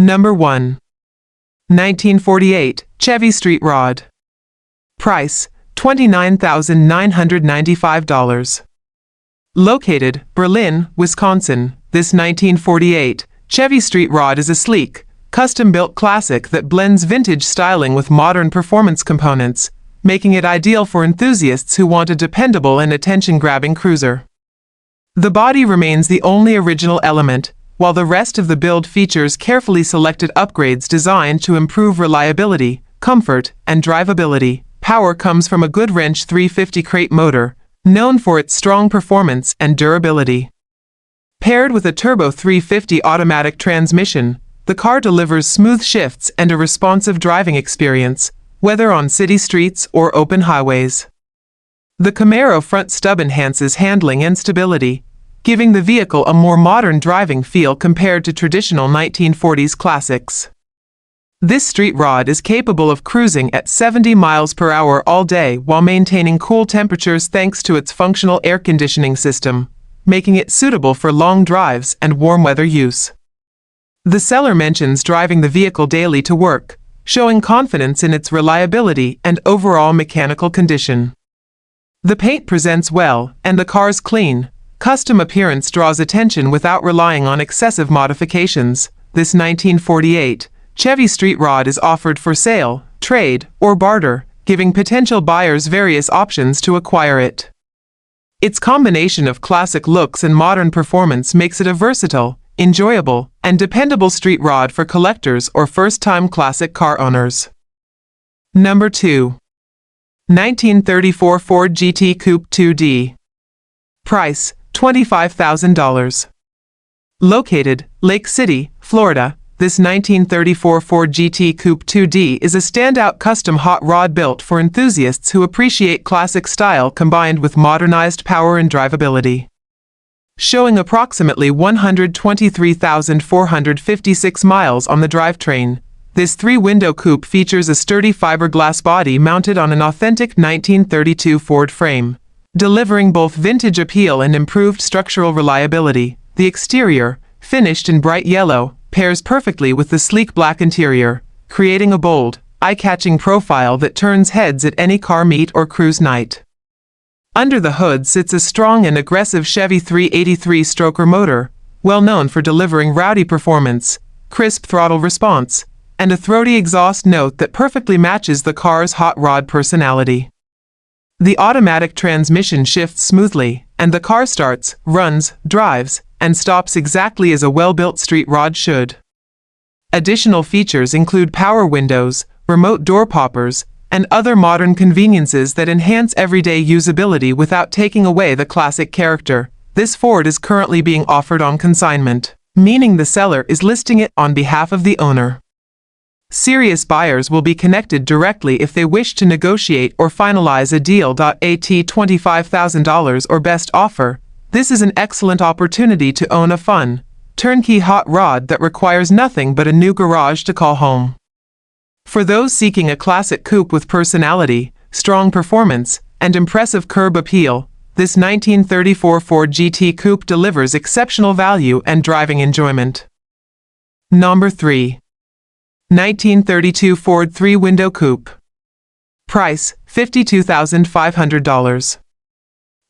Number 1. 1948 Chevy Street Rod. Price, $29,995. Located, Berlin, Wisconsin, this 1948 Chevy Street Rod is a sleek, custom-built classic that blends vintage styling with modern performance components, making it ideal for enthusiasts who want a dependable and attention-grabbing cruiser. The body remains the only original element, while the rest of the build features carefully selected upgrades designed to improve reliability, comfort, and drivability. Power comes from a Goodwrench 350 crate motor, known for its strong performance and durability. Paired with a turbo 350 automatic transmission, the car delivers smooth shifts and a responsive driving experience, whether on city streets or open highways. The Camaro front stub enhances handling and stability, giving the vehicle a more modern driving feel compared to traditional 1940s classics. This street rod is capable of cruising at 70 miles per hour all day while maintaining cool temperatures thanks to its functional air conditioning system, making it suitable for long drives and warm weather use. The seller mentions driving the vehicle daily to work, showing confidence in its reliability and overall mechanical condition. The paint presents well, and the car's clean, custom appearance draws attention without relying on excessive modifications. This 1948 Chevy Street Rod is offered for sale, trade, or barter, giving potential buyers various options to acquire it. Its combination of classic looks and modern performance makes it a versatile, enjoyable, and dependable street rod for collectors or first-time classic car owners. Number 2. 1934 Ford GT Coupe 2D. Price, $25,000. Located, Lake City, Florida, this 1934 Ford GT Coupe 2D is a standout custom hot rod built for enthusiasts who appreciate classic style combined with modernized power and drivability. Showing approximately 123,456 miles on the drivetrain, this three-window coupe features a sturdy fiberglass body mounted on an authentic 1932 Ford frame, delivering both vintage appeal and improved structural reliability. The exterior, finished in bright yellow, pairs perfectly with the sleek black interior, creating a bold, eye-catching profile that turns heads at any car meet or cruise night. Under the hood sits a strong and aggressive Chevy 383-stroker motor, well known for delivering rowdy performance, crisp throttle response, and a throaty exhaust note that perfectly matches the car's hot rod personality. The automatic transmission shifts smoothly, and the car starts, runs, drives, and stops exactly as a well-built street rod should. Additional features include power windows, remote door poppers, and other modern conveniences that enhance everyday usability without taking away the classic character. This Ford is currently being offered on consignment, meaning the seller is listing it on behalf of the owner. Serious buyers will be connected directly if they wish to negotiate or finalize a deal. At $25,000 or best offer, this is an excellent opportunity to own a fun, turnkey hot rod that requires nothing but a new garage to call home. For those seeking a classic coupe with personality, strong performance, and impressive curb appeal, this 1934 Ford GT Coupe delivers exceptional value and driving enjoyment. Number 3. 1932 Ford 3-Window Coupe. Price, $52,500.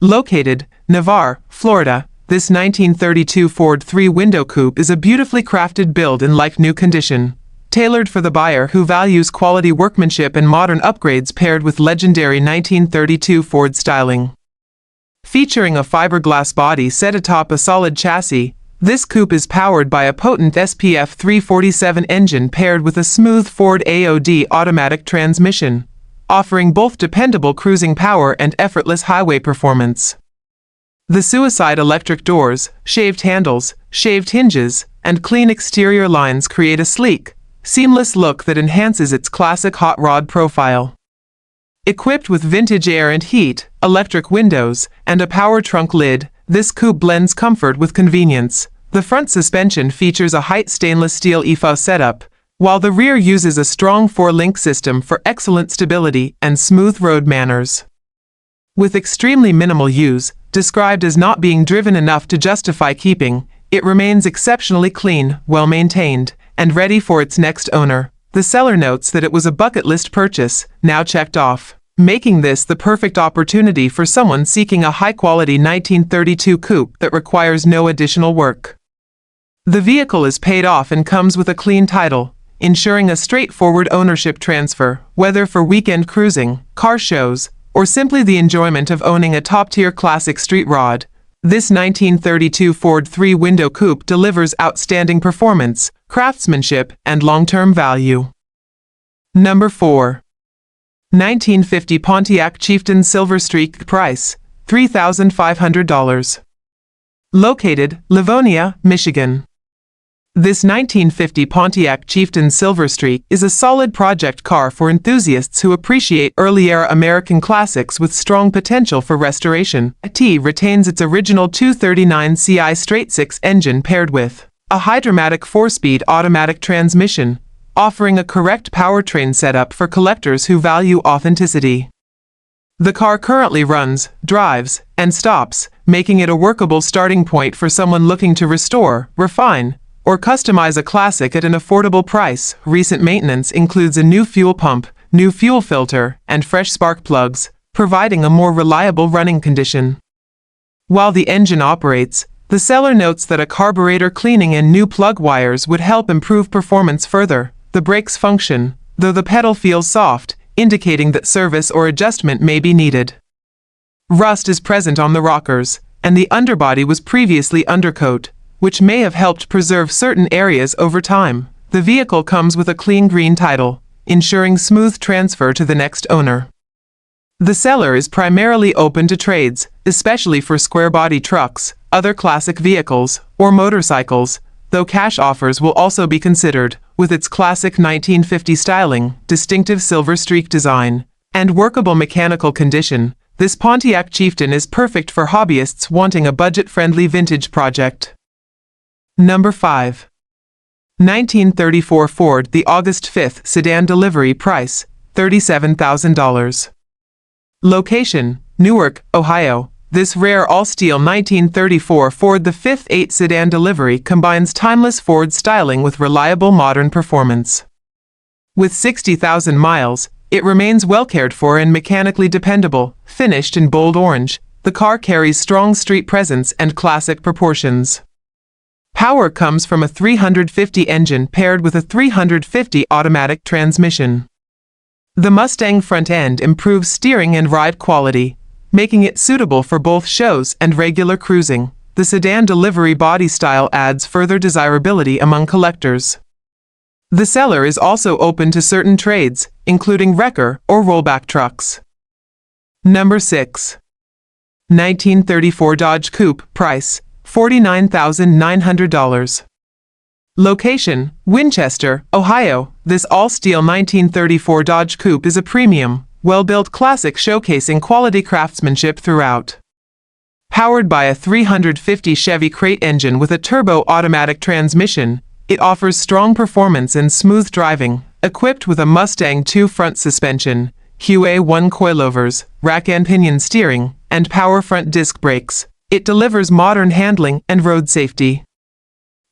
Located, Navarre, Florida, this 1932 Ford 3-Window Coupe is a beautifully crafted build in like-new condition, tailored for the buyer who values quality workmanship and modern upgrades paired with legendary 1932 Ford styling. Featuring a fiberglass body set atop a solid chassis, this coupe is powered by a potent SPF 347 engine paired with a smooth Ford AOD automatic transmission, offering both dependable cruising power and effortless highway performance. The suicide electric doors, shaved handles, shaved hinges, and clean exterior lines create a sleek, seamless look that enhances its classic hot rod profile. Equipped with vintage air and heat, electric windows, and a power trunk lid, this coupe blends comfort with convenience. The front suspension features a height stainless steel EFO setup, while the rear uses a strong 4-link system for excellent stability and smooth road manners. With extremely minimal use, described as not being driven enough to justify keeping, it remains exceptionally clean, well-maintained, and ready for its next owner. The seller notes that it was a bucket list purchase, now checked off, making this the perfect opportunity for someone seeking a high-quality 1932 coupe that requires no additional work. The vehicle is paid off and comes with a clean title, ensuring a straightforward ownership transfer, whether for weekend cruising, car shows, or simply the enjoyment of owning a top-tier classic street rod. This 1932 Ford 3-window coupe delivers outstanding performance, craftsmanship, and long-term value. Number 4. 1950 Pontiac Chieftain Silver Streak. Price, $3,500. Located, Livonia, Michigan. This 1950 Pontiac Chieftain Silver Streak is a solid project car for enthusiasts who appreciate early-era American classics with strong potential for restoration. It retains its original 239 CI straight-six engine paired with a hydromatic 4-speed automatic transmission, offering a correct powertrain setup for collectors who value authenticity. The car currently runs, drives, and stops, making it a workable starting point for someone looking to restore, refine, or customize a classic at an affordable price. Recent maintenance includes a new fuel pump, new fuel filter, and fresh spark plugs, providing a more reliable running condition. While the engine operates, the seller notes that a carburetor cleaning and new plug wires would help improve performance further. The brakes function, though the pedal feels soft, indicating that service or adjustment may be needed. Rust is present on the rockers, and the underbody was previously undercoat, which may have helped preserve certain areas over time. The vehicle comes with a clean green title, ensuring smooth transfer to the next owner. The seller is primarily open to trades, especially for square-body trucks, other classic vehicles, or motorcycles, though cash offers will also be considered. With its classic 1950 styling, distinctive silver streak design, and workable mechanical condition, this Pontiac Chieftain is perfect for hobbyists wanting a budget-friendly vintage project. Number 5. 1934 Ford the August 5th Sedan Delivery. Price, $37,000. Location, Newark, Ohio. This rare all-steel 1934 Ford the 5th 8 Sedan Delivery combines timeless Ford styling with reliable modern performance. With 60,000 miles, it remains well cared for and mechanically dependable. Finished in bold orange, the car carries strong street presence and classic proportions. Power comes from a 350 engine paired with a 350 automatic transmission. The Mustang front end improves steering and ride quality, making it suitable for both shows and regular cruising. The sedan delivery body style adds further desirability among collectors. The seller is also open to certain trades, including wrecker or rollback trucks. Number 6. 1934 Dodge Coupe. Price, $49,900. Location, Winchester, Ohio. This all-steel 1934 Dodge Coupe is a premium, well-built classic showcasing quality craftsmanship throughout. Powered by a 350 Chevy crate engine with a turbo automatic transmission, it offers strong performance and smooth driving. Equipped with a Mustang 2 front suspension, QA1 coilovers, rack and pinion steering, and power front disc brakes, it delivers modern handling and road safety.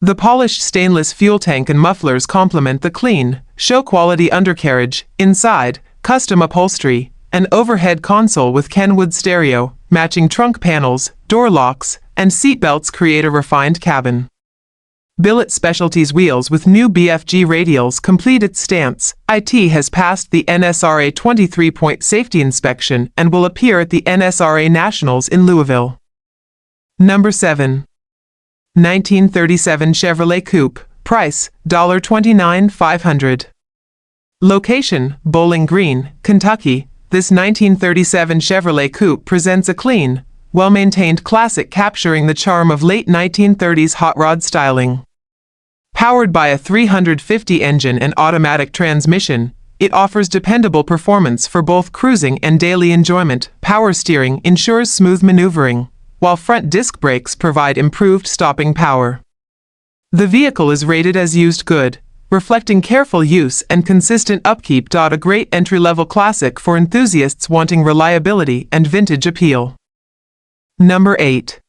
The polished stainless fuel tank and mufflers complement the clean, show-quality undercarriage. Inside, custom upholstery, an overhead console with Kenwood stereo, matching trunk panels, door locks, and seatbelts create a refined cabin. Billet Specialties wheels with new BFG radials complete its stance. IT has passed the NSRA 23-point safety inspection and will appear at the NSRA Nationals in Louisville. Number 7. 1937 Chevrolet Coupe. Price, $29,500. Location, Bowling Green, Kentucky. This 1937 Chevrolet Coupe presents a clean, well-maintained classic capturing the charm of late 1930s hot rod styling. Powered by a 350 engine and automatic transmission, it offers dependable performance for both cruising and daily enjoyment. Power steering ensures smooth maneuvering, while front disc brakes provide improved stopping power. The vehicle is rated as used good, reflecting careful use and consistent upkeep. A great entry-level classic for enthusiasts wanting reliability and vintage appeal. Number 8.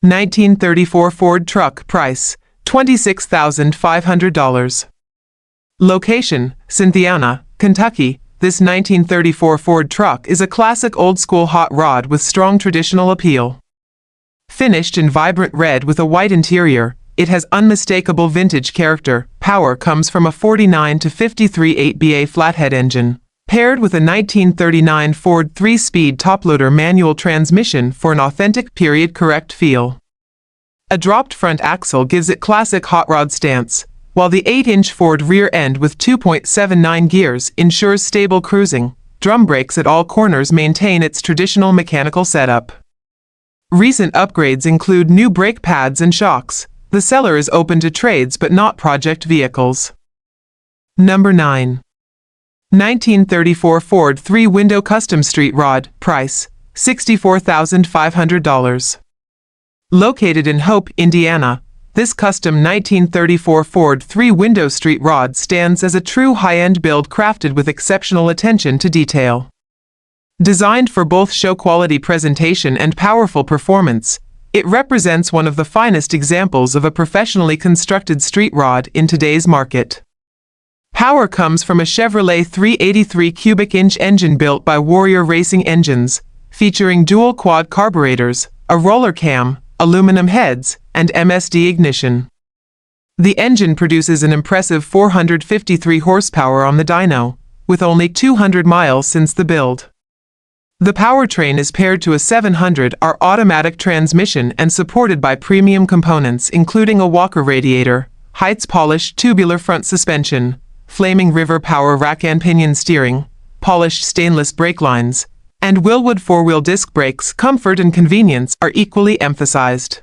1934 Ford Truck. Price, $26,500. Location, Cynthiana, Kentucky. This 1934 Ford truck is a classic old-school hot rod with strong traditional appeal. Finished in vibrant red with a white interior, it has unmistakable vintage character. Power comes from a 49 to 53 8BA flathead engine, paired with a 1939 Ford 3-speed toploader manual transmission for an authentic period-correct feel. A dropped front axle gives it classic hot rod stance, while the 8-inch Ford rear end with 2.79 gears ensures stable cruising. Drum brakes at all corners maintain its traditional mechanical setup. Recent upgrades include new brake pads and shocks. The seller is open to trades but not project vehicles. Number 9. 1934 Ford 3-window custom street rod. Price, $64,500. Located in Hope, Indiana, this custom 1934 Ford 3-window street rod stands as a true high-end build crafted with exceptional attention to detail. Designed for both show-quality presentation and powerful performance, it represents one of the finest examples of a professionally constructed street rod in today's market. Power comes from a Chevrolet 383 cubic inch engine built by Warrior Racing Engines, featuring dual quad carburetors, a roller cam, aluminum heads, and MSD ignition. The engine produces an impressive 453 horsepower on the dyno, with only 200 miles since the build. The powertrain is paired to a 700R automatic transmission and supported by premium components including a Walker radiator, Heights polished tubular front suspension, Flaming River power rack and pinion steering, polished stainless brake lines, and Wilwood 4-wheel disc brakes. Comfort and convenience are equally emphasized.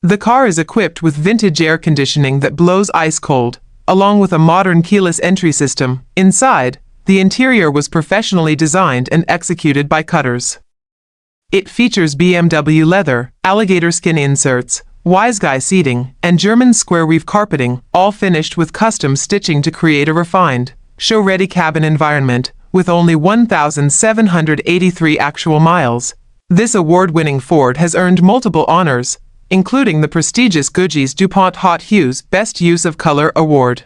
The car is equipped with vintage air conditioning that blows ice cold, along with a modern keyless entry system. Inside, the interior was professionally designed and executed by cutters. It features BMW leather, alligator skin inserts, wise guy seating, and German square weave carpeting, all finished with custom stitching to create a refined, show-ready cabin environment. With only 1,783 actual miles, this award-winning Ford has earned multiple honors, including the prestigious Gucci's DuPont Hot Hues Best Use of Color Award.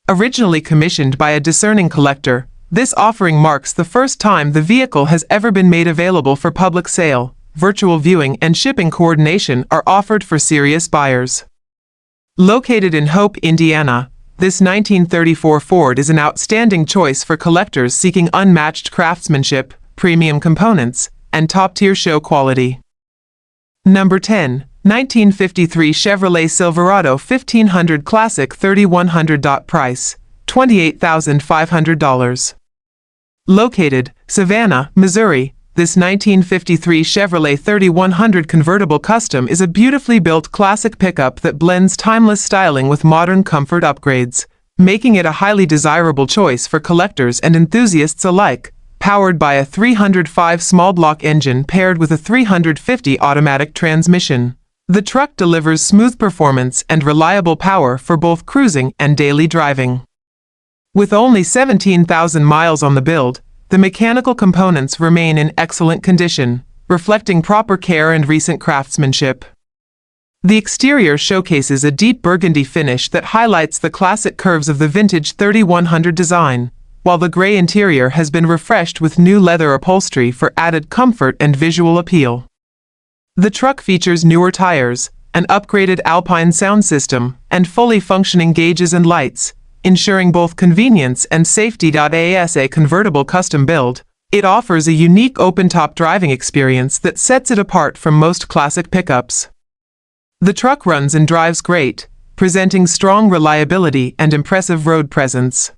Originally commissioned by a discerning collector, this offering marks the first time the vehicle has ever been made available for public sale. Virtual viewing and shipping coordination are offered for serious buyers. Located in Hope, Indiana, this 1934 Ford is an outstanding choice for collectors seeking unmatched craftsmanship, premium components, and top-tier show quality. Number 10. 1953 Chevrolet Silverado 1500 Classic 3100. Price, $28,500. Located, Savannah, Missouri, this 1953 Chevrolet 3100 convertible custom is a beautifully built classic pickup that blends timeless styling with modern comfort upgrades, making it a highly desirable choice for collectors and enthusiasts alike. Powered by a 305 small block engine paired with a 350 automatic transmission, the truck delivers smooth performance and reliable power for both cruising and daily driving. With only 17,000 miles on the build, the mechanical components remain in excellent condition, reflecting proper care and recent craftsmanship. The exterior showcases a deep burgundy finish that highlights the classic curves of the vintage 3100 design, while the gray interior has been refreshed with new leather upholstery for added comfort and visual appeal. The truck features newer tires, an upgraded Alpine sound system, and fully functioning gauges and lights, ensuring both convenience and safety. As a convertible custom build, it offers a unique open-top driving experience that sets it apart from most classic pickups. The truck runs and drives great, presenting strong reliability and impressive road presence.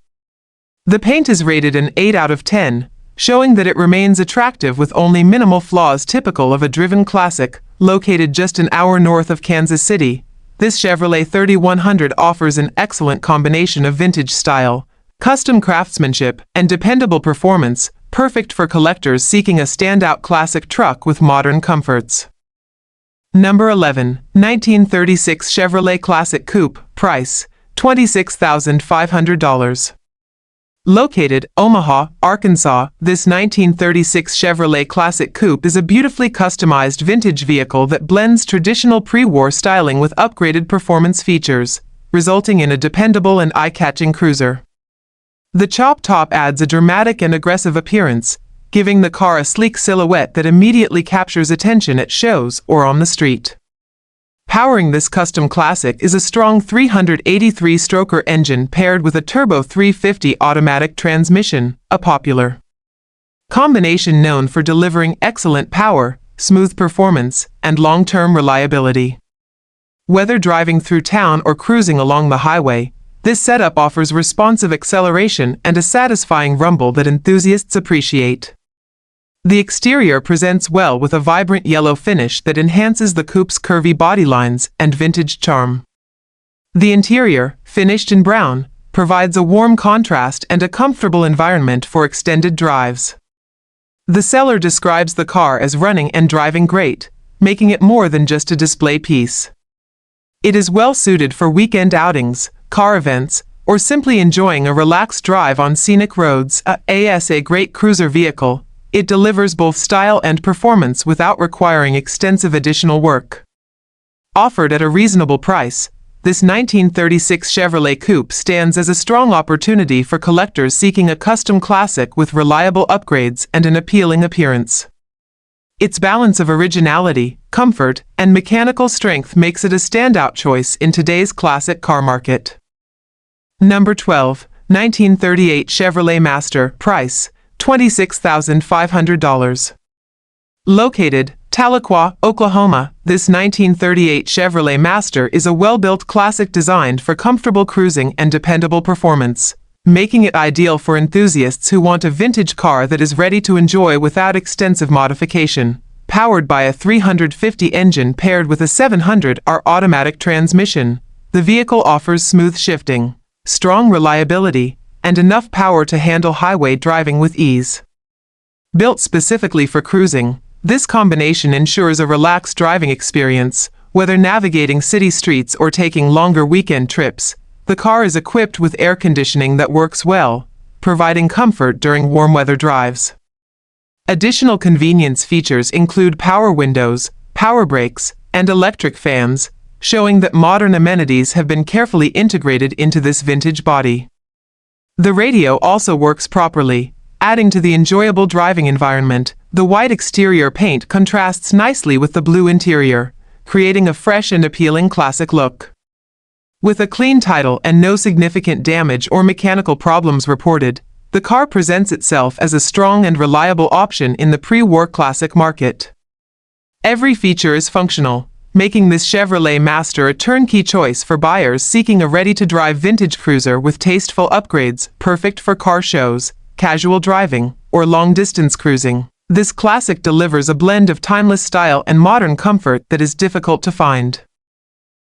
The paint is rated an 8 out of 10, showing that it remains attractive with only minimal flaws typical of a driven classic. Located just an hour north of Kansas City, this Chevrolet 3100 offers an excellent combination of vintage style, custom craftsmanship, and dependable performance, perfect for collectors seeking a standout classic truck with modern comforts. Number 11. 1936 Chevrolet Classic Coupe. Price, $26,500. Located, Omaha, Arkansas, this 1936 Chevrolet Classic Coupe is a beautifully customized vintage vehicle that blends traditional pre-war styling with upgraded performance features, resulting in a dependable and eye-catching cruiser. The chop top adds a dramatic and aggressive appearance, giving the car a sleek silhouette that immediately captures attention at shows or on the street. Powering this custom classic is a strong 383-stroker engine paired with a turbo 350 automatic transmission, a popular combination known for delivering excellent power, smooth performance, and long-term reliability. Whether driving through town or cruising along the highway, this setup offers responsive acceleration and a satisfying rumble that enthusiasts appreciate. The exterior presents well with a vibrant yellow finish that enhances the coupe's curvy body lines and vintage charm. The interior, finished in brown, provides a warm contrast and a comfortable environment for extended drives. The seller describes the car as running and driving great, making it more than just a display piece. It is well suited for weekend outings, car events, or simply enjoying a relaxed drive on scenic roads. As a great cruiser vehicle, it delivers both style and performance without requiring extensive additional work. Offered at a reasonable price, this 1936 Chevrolet Coupe stands as a strong opportunity for collectors seeking a custom classic with reliable upgrades and an appealing appearance. Its balance of originality, comfort, and mechanical strength makes it a standout choice in today's classic car market. Number 12, 1938 Chevrolet Master, price $26,500. Located, Tahlequah, Oklahoma, this 1938 Chevrolet Master is a well-built classic designed for comfortable cruising and dependable performance, making it ideal for enthusiasts who want a vintage car that is ready to enjoy without extensive modification. Powered by a 350 engine paired with a 700R automatic transmission, the vehicle offers smooth shifting, strong reliability, and enough power to handle highway driving with ease. Built specifically for cruising, this combination ensures a relaxed driving experience, whether navigating city streets or taking longer weekend trips. The car is equipped with air conditioning that works well, providing comfort during warm weather drives. Additional convenience features include power windows, power brakes, and electric fans, showing that modern amenities have been carefully integrated into this vintage body. The radio also works properly, adding to the enjoyable driving environment. The white exterior paint contrasts nicely with the blue interior, creating a fresh and appealing classic look. With a clean title and no significant damage or mechanical problems reported, the car presents itself as a strong and reliable option in the pre-war classic market. Every feature is functional, making this Chevrolet Master a turnkey choice for buyers seeking a ready-to-drive vintage cruiser with tasteful upgrades, perfect for car shows, casual driving, or long-distance cruising. This classic delivers a blend of timeless style and modern comfort that is difficult to find.